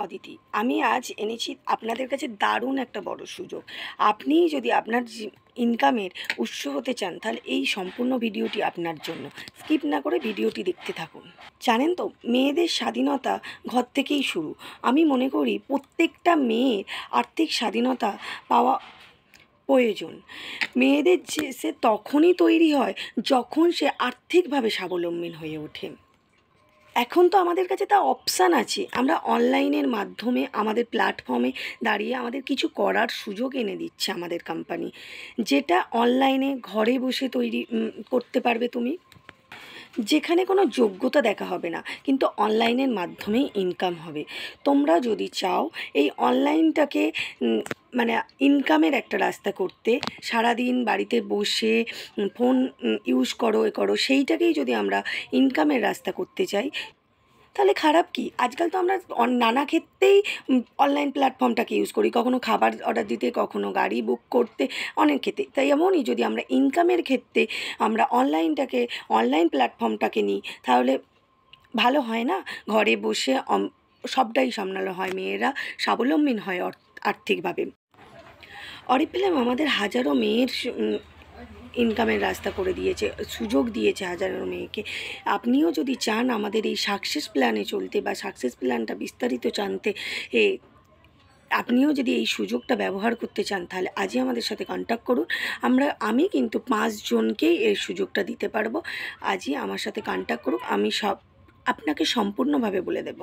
অদিতি। আমি আজ এনেছি আপনাদের কাছে দারুণ একটা বড় সুযোগ। আপনি যদি আপনার ইনকামের উৎস হতে চান, তাহলে এই সম্পূর্ণ ভিডিওটি আপনার জন্য। স্কিপ না করে ভিডিওটি দেখতে থাকুন। জানেন তো, মেয়েদের স্বাধীনতা ঘর থেকেই শুরু। আমি মনে করি প্রত্যেকটা মেয়ের আর্থিক স্বাধীনতা পাওয়া প্রয়োজন। মেয়েদের সে তখনই তৈরি হয় যখন সে আর্থিকভাবে স্বাবলম্বী হয়ে ওঠে। এখন তো আমাদের কাছে তা অপশান আছে, আমরা অনলাইনের মাধ্যমে আমাদের প্ল্যাটফর্মে দাঁড়িয়ে আমাদের কিছু করার সুযোগ এনে দিচ্ছে আমাদের কোম্পানি, যেটা অনলাইনে ঘরে বসে তৈরি করতে পারবে তুমি, যেখানে কোনো যোগ্যতা দেখা হবে না, কিন্তু অনলাইনের মাধ্যমেই ইনকাম হবে। তোমরা যদি চাও এই অনলাইনটাকে মানে ইনকামের একটা রাস্তা করতে, সারাদিন বাড়িতে বসে ফোন ইউজ করো সেইটাকেই যদি আমরা ইনকামের রাস্তা করতে চাই, তাহলে খারাপ কি? আজকাল তো আমরা নানা ক্ষেত্রেই অনলাইন প্ল্যাটফর্মটাকে ইউজ করি, কখনো খাবার অর্ডার দিতে, কখনো গাড়ি বুক করতে, অনেক ক্ষেত্রে। তাই এমনই যদি আমরা ইনকামের ক্ষেত্রে আমরা অনলাইন প্ল্যাটফর্মটাকে নিই, তাহলে ভালো হয় না? ঘরে বসে সবটাই সামলানো হয়, মেয়েরা স্বাবলম্বী হয় আর্থিকভাবে। অরিফ্লেম আমাদের হাজারো মেয়ের ইনকামের রাস্তা করে দিয়েছে, সুযোগ দিয়েছে হাজারো মেয়েকে। আপনিও যদি চান আমাদের এই সাকসেস প্ল্যানে চলতে বা সাকসেস প্ল্যানটা বিস্তারিত জানতে, আপনিও যদি এই সুযোগটা ব্যবহার করতে চান, তাহলে আজই আমাদের সাথে কন্ট্যাক্ট করুন। আমি কিন্তু 5 জনকেই এই সুযোগটা দিতে পারবো। আজই আমার সাথে কন্ট্যাক্ট করুন, আমি আপনাকে সম্পূর্ণভাবে বলে দেব।